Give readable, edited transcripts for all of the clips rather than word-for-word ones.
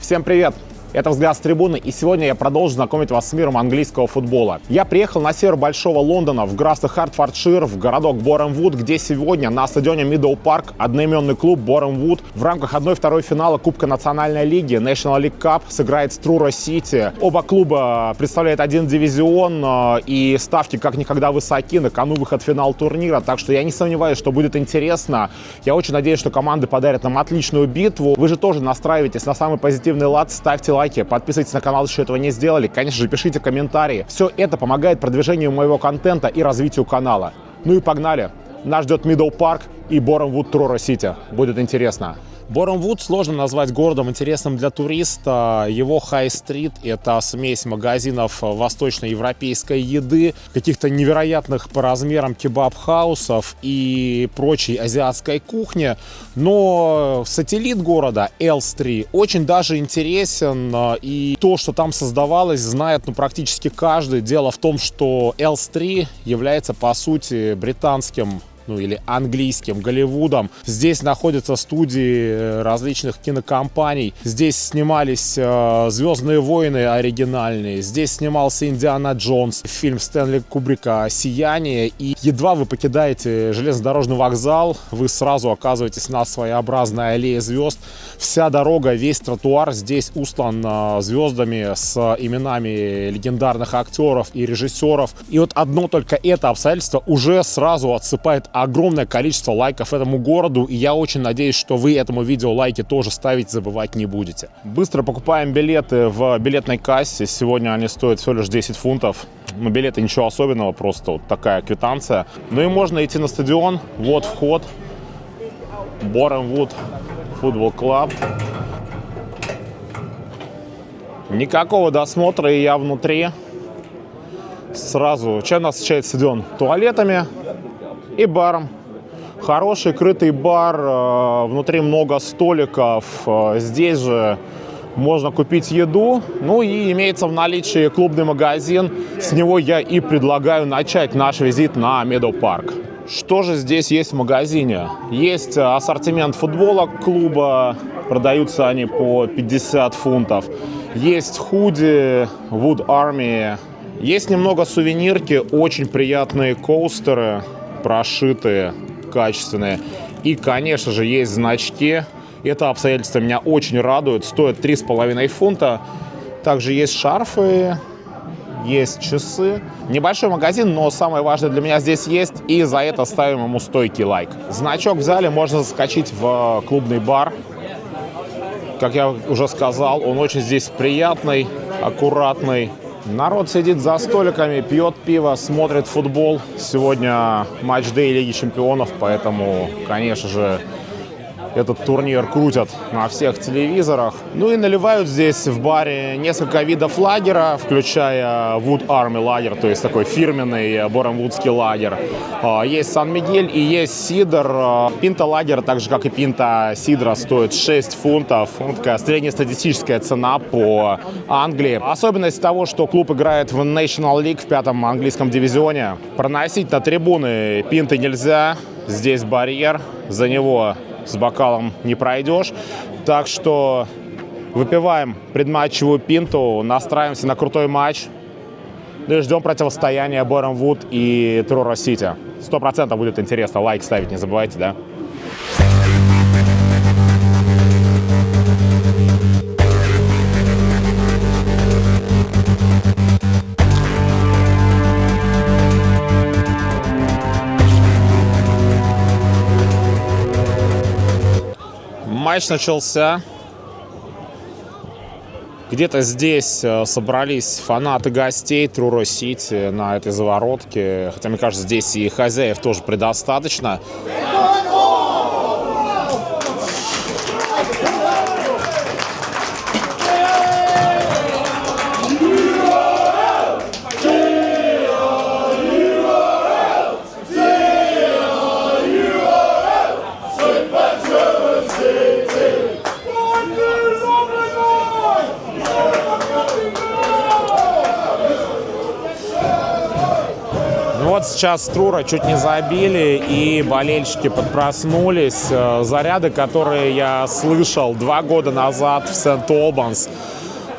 Всем привет! Это «Взгляд с трибуны», и сегодня я продолжу знакомить вас с миром английского футбола. Я приехал на север Большого Лондона, в графство Хертфордшир, в городок Боремвуд, где сегодня на стадионе Мидоу Парк одноименный клуб Боремвуд в рамках 1/2 финала Кубка Национальной лиги National League Cup сыграет с Труро Сити. Оба клуба представляют один дивизион, и ставки как никогда высоки, на кону выход в финал турнира, так что я не сомневаюсь, что будет интересно. Я очень надеюсь, что команды подарят нам отличную битву. Вы же тоже настраивайтесь на самый позитивный лад, ставьте лайки, подписывайтесь на канал, если еще этого не сделали. Конечно же, пишите комментарии. Все это помогает продвижению моего контента и развитию канала. Ну и погнали. Нас ждет Мидоу Парк и Боремвуд Труро Сити. Будет интересно. Боремвуд сложно назвать городом интересным для туриста. Его хай-стрит — это смесь магазинов восточноевропейской еды, каких-то невероятных по размерам кебаб-хаусов и прочей азиатской кухни. Но сателлит города, Элстри, очень даже интересен. И то, что там создавалось, знает практически каждый. Дело в том, что Элстри является, по сути, британским или английским Голливудом. Здесь находятся студии различных кинокомпаний. Здесь снимались «Звездные войны» оригинальные. Здесь снимался «Индиана Джонс», фильм Стэнли Кубрика «Сияние». И едва вы покидаете железнодорожный вокзал, вы сразу оказываетесь на своеобразной аллее звезд. Вся дорога, весь тротуар здесь устлан звездами с именами легендарных актеров и режиссеров. И вот одно только это обстоятельство уже сразу отсыпает огромное количество лайков этому городу, и я очень надеюсь, что вы этому видео лайки тоже ставить забывать не будете. Быстро покупаем билеты в билетной кассе. Сегодня они стоят всего лишь 10 фунтов. Но билеты ничего особенного, просто вот такая квитанция. Ну и можно идти на стадион. Вот вход. Боремвуд футбол клуб. Никакого досмотра, и я внутри. Сразу, чем нас встречает стадион? Туалетами и баром. Хороший крытый бар, внутри много столиков. Здесь же можно купить еду. Ну и имеется в наличии клубный магазин. С него я и предлагаю начать наш визит на Мидоу Парк. Что же здесь есть в магазине? Есть ассортимент футбола клуба. Продаются они по 50 фунтов. Есть худи Wood Army. Есть немного сувенирки, очень приятные коустеры, прошитые, качественные. И, конечно же, есть значки. Это обстоятельство меня очень радует. Стоит 3,5 фунта. Также есть шарфы, есть часы. Небольшой магазин, но самое важное для меня здесь есть. И за это ставим ему стойкий лайк. Значок взяли, можно заскочить в клубный бар. Как я уже сказал, он очень здесь приятный, аккуратный. Народ сидит за столиками, пьет пиво, смотрит футбол. Сегодня матч-дэй Лиги Чемпионов, поэтому, конечно же, этот турнир крутят на всех телевизорах. Ну и наливают здесь в баре несколько видов лагера, включая Wood Army лагер, то есть такой фирменный боремвудский лагер. Есть Сан-Мигель и есть сидр. Пинта лагера, так же как и пинта сидра, стоит 6 фунтов. Такая среднестатистическая цена по Англии. Особенность того, что клуб играет в National League в 5-м английском дивизионе. Проносить на трибуны пинты нельзя. Здесь барьер, за него с бокалом не пройдешь. Так что выпиваем предматчевую пинту, настраиваемся на крутой матч. И ждем противостояния Боремвуд и Труро Сити. 100% будет интересно. Лайк ставить не забывайте, да? Матч начался. Где-то здесь собрались фанаты гостей Труро Сити на этой заворотке. Хотя, мне кажется, здесь и хозяев тоже предостаточно. Вот сейчас Струра чуть не забили, и болельщики подпроснулись. Заряды, которые я слышал 2 года назад в Сент-Олбанс,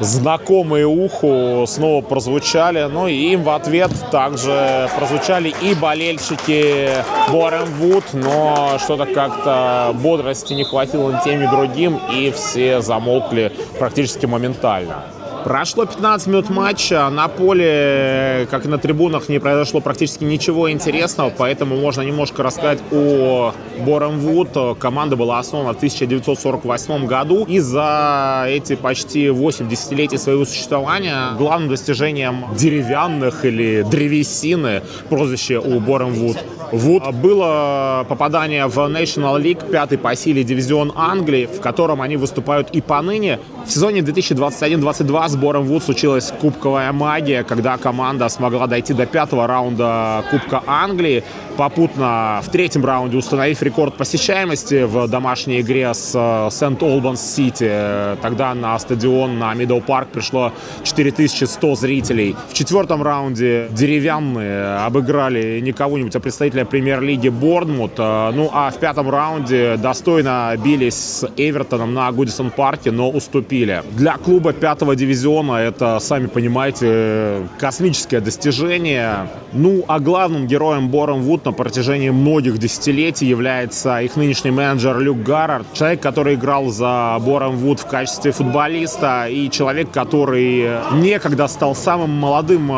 знакомые уху, снова прозвучали. Ну и им в ответ также прозвучали и болельщики Борем Вуд, но что-то как-то бодрости не хватило ни тем, ни другим, и все замолкли практически моментально. Прошло 15 минут матча, на поле, как и на трибунах, не произошло практически ничего интересного, поэтому можно немножко рассказать о Борем Вуд. Команда была основана в 1948 году, и за эти почти 8 десятилетий своего существования главным достижением деревянных или древесины, прозвище у Борем Вуд, было попадание в National League, 5-й по силе дивизион Англии, в котором они выступают и поныне. В сезоне 2021-22 с Борем Вуд случилась кубковая магия, когда команда смогла дойти до 5-го раунда Кубка Англии, попутно в 3-м раунде установив рекорд посещаемости в домашней игре с Сент-Олбанс-Сити. Тогда на стадион, на Мидоу Парк пришло 4100 зрителей. В 4-м раунде деревянные обыграли не кого-нибудь, а представителя премьер-лиги Борнмут. Ну а в 5-м раунде достойно бились с Эвертоном на Гудисон Парке, но уступили. Для клуба 5-го дивизиона это, сами понимаете, космическое достижение. Ну а главным героем Борем Вуд на протяжении многих десятилетий является их нынешний менеджер Люк Гаррард. Человек, который играл за Борем Вуд в качестве футболиста, и человек, который некогда стал самым молодым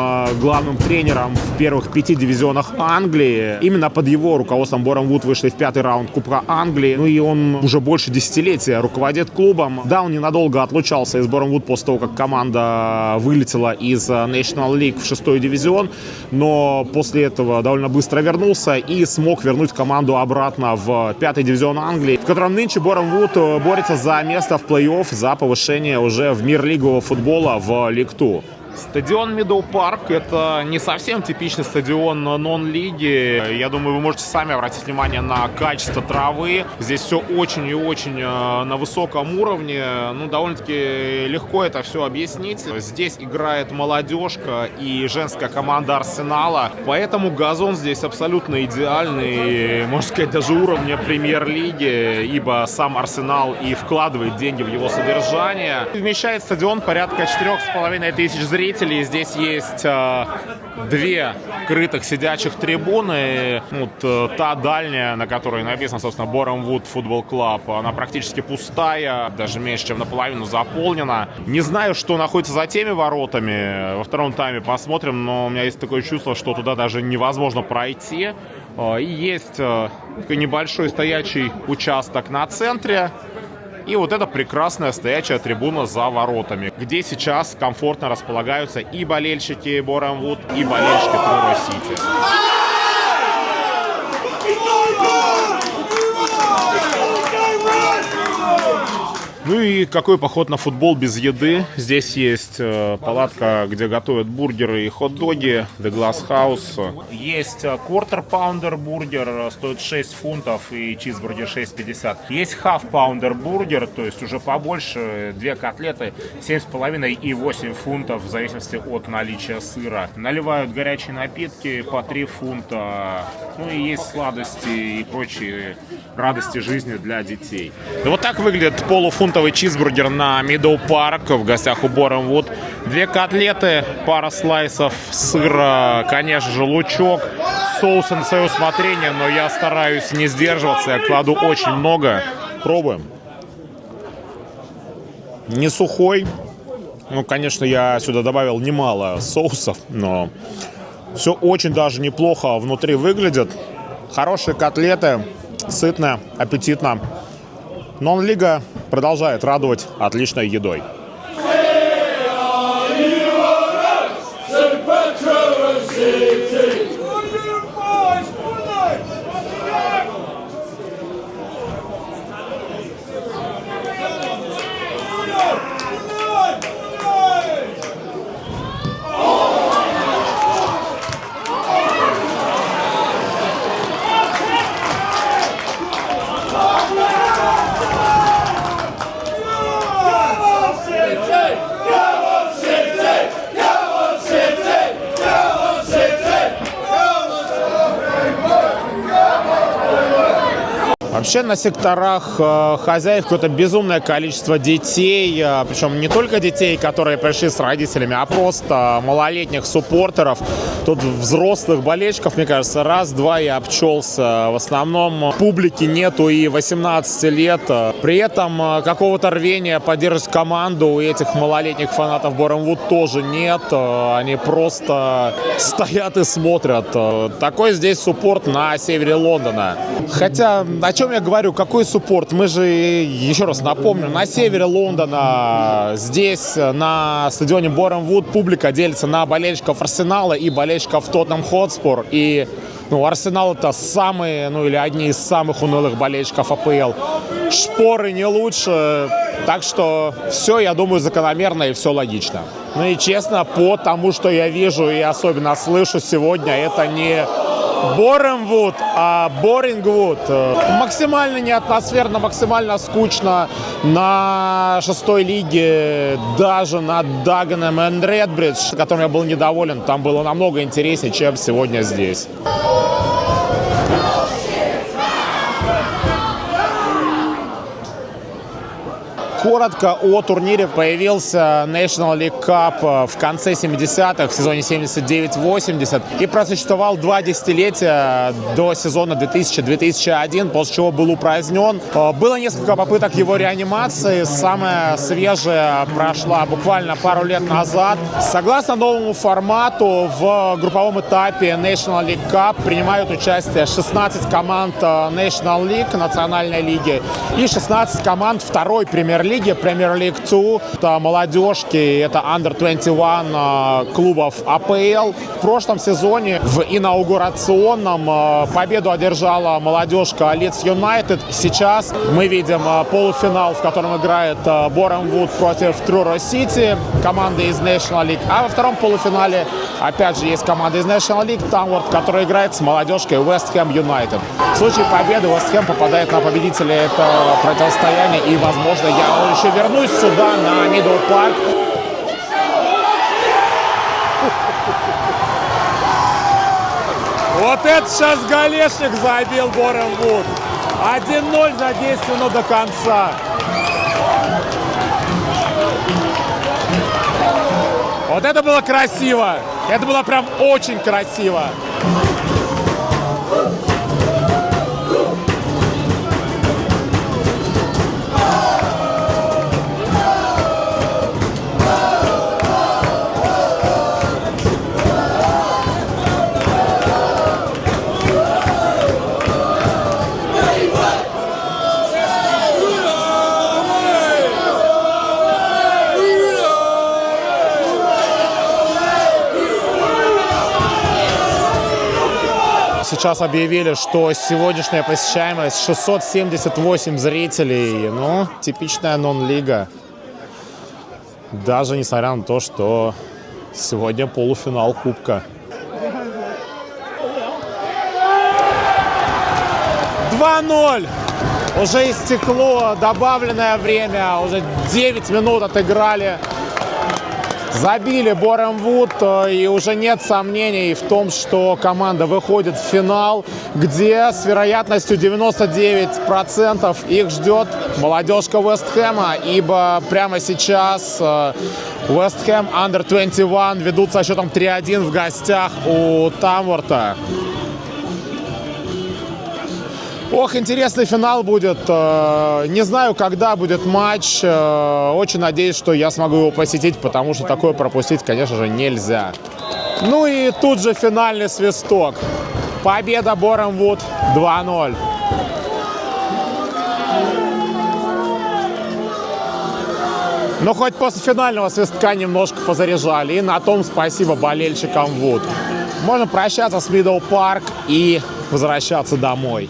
главным тренером в первых 5 дивизионах Англии. Именно под его руководством Борем Вуд вышли в 5-й раунд Кубка Англии. Ну и он уже больше десятилетия руководит клубом. Да, он ненадолго отлучался из Борем Вуд после того, как команда вылетела из National League в 6-й дивизион, но после этого довольно быстро вернулся и смог вернуть команду обратно в 5-й дивизион Англии, в котором нынче Борем Вуд борется за место в плей-офф, за повышение уже в мир лигового футбола в Лиг 2. Стадион Мидоу Парк — это не совсем типичный стадион нон-лиги. Я думаю, вы можете сами обратить внимание на качество травы. Здесь все очень и очень на высоком уровне. Ну, довольно-таки легко это все объяснить. Здесь играет молодежка и женская команда Арсенала. Поэтому газон здесь абсолютно идеальный. Можно сказать, даже уровня премьер-лиги, ибо сам Арсенал и вкладывает деньги в его содержание. Вмещает стадион порядка 4500 зрителей. Здесь есть 2 крытых сидячих трибуны. Вот та дальняя, на которой написано, собственно, Борем Вуд Футбол Клаб, она практически пустая, даже меньше, чем наполовину заполнена. Не знаю, что находится за теми воротами. Во втором тайме посмотрим, но у меня есть такое чувство, что туда даже невозможно пройти. И есть такой небольшой стоячий участок на центре. И вот эта прекрасная стоячая трибуна за воротами, где сейчас комфортно располагаются и болельщики Борем Вуд, и болельщики Трура Сити. Ну и какой поход на футбол без еды. Здесь есть палатка, где готовят бургеры и хот-доги, The Glass House. Есть Quarter Pounder бургер, стоит 6 фунтов, и чизбургер 6,50. Есть Half Pounder бургер, то есть уже побольше, 2 котлеты, 7,5 и 8 фунтов, в зависимости от наличия сыра. Наливают горячие напитки по 3 фунта. Ну и есть сладости и прочие радости жизни для детей. И вот так выглядит полуфунтовый чизбургер на Мидоу Парк в гостях у Борем Вуд. 2 котлеты, пара слайсов сыра, конечно же, лучок, соусы на свое усмотрение, но я стараюсь не сдерживаться, я кладу очень много. Пробуем. Не сухой. Ну, конечно, я сюда добавил немало соусов, но все очень даже неплохо внутри выглядит. Хорошие котлеты, сытно, аппетитно. Нон-лига продолжает радовать отличной едой. City! Вообще на секторах хозяев какое-то безумное количество детей, причем не только детей, которые пришли с родителями, а просто малолетних суппортеров. Тут взрослых болельщиков, мне кажется, раз-два я обчелся. В основном публики нету и 18 лет. При этом какого-то рвения поддерживать команду у этих малолетних фанатов Боремвуд тоже нет. Они просто стоят и смотрят. Такой здесь суппорт на севере Лондона. Хотя, о чем я говорю, какой суппорт? Мы же, еще раз напомню, на севере Лондона, здесь, на стадионе Боремвуд, публика делится на болельщиков Арсенала и болельщиков Тоттенхэм Хотспур. И Арсенал — это самые, или одни из самых унылых болельщиков АПЛ. Шпоры не лучше. Так что все, я думаю, закономерно и все логично. Ну и честно, по тому, что я вижу и особенно слышу сегодня, это не Боремвуд, а Борингвуд. Максимально неатмосферно, максимально скучно на 6-й лиге, даже на Даганем и Редбридж, которым я был недоволен. Там было намного интереснее, чем сегодня здесь. Коротко о турнире. Появился National League Cup в конце 70-х, в сезоне 79-80, и просуществовал 2 десятилетия до сезона 2000-2001, после чего был упразднен. Было несколько попыток его реанимации. Самая свежая прошла буквально пару лет назад. Согласно новому формату, в групповом этапе National League Cup принимают участие 16 команд National League, национальной лиги, и 16 команд второй премьер-лиги, Premier League 2. Это молодежки, это Under 21 клубов АПЛ. В прошлом сезоне в инаугурационном победу одержала молодежка Leeds United. Сейчас мы видим полуфинал, в котором играет Боремвуд против Truro City, команда из National League. А во втором полуфинале опять же есть команда из National League, Тамворд, которая играет с молодежкой West Ham United. В случае победы West Ham попадает на победителя этого противостояния, и, возможно, я еще вернусь сюда, на Мидоу Парк. Вот это сейчас голешник забил Боремвуд. 1-0 за 10 минут до конца. Вот это было красиво. Это было прям очень красиво. Сейчас объявили, что сегодняшняя посещаемость 678 зрителей. Ну, типичная нон-лига. Даже несмотря на то, что сегодня полуфинал Кубка. 2-0. Уже истекло добавленное время. Уже 9 минут отыграли. Забили Боремвуд, и уже нет сомнений в том, что команда выходит в финал, где с вероятностью 99% их ждет молодежка Вест Хэма, ибо прямо сейчас Вест Хэм Under 21 ведут со счетом 3-1 в гостях у Тамворта. Ох, интересный финал будет. Не знаю, когда будет матч. Очень надеюсь, что я смогу его посетить, потому что такое пропустить, конечно же, нельзя. Ну и тут же финальный свисток. Победа Боремвуд 2-0. Но хоть после финального свистка немножко позаряжали. И на том спасибо болельщикам Вуд. Можно прощаться с Мидоу Парк и возвращаться домой.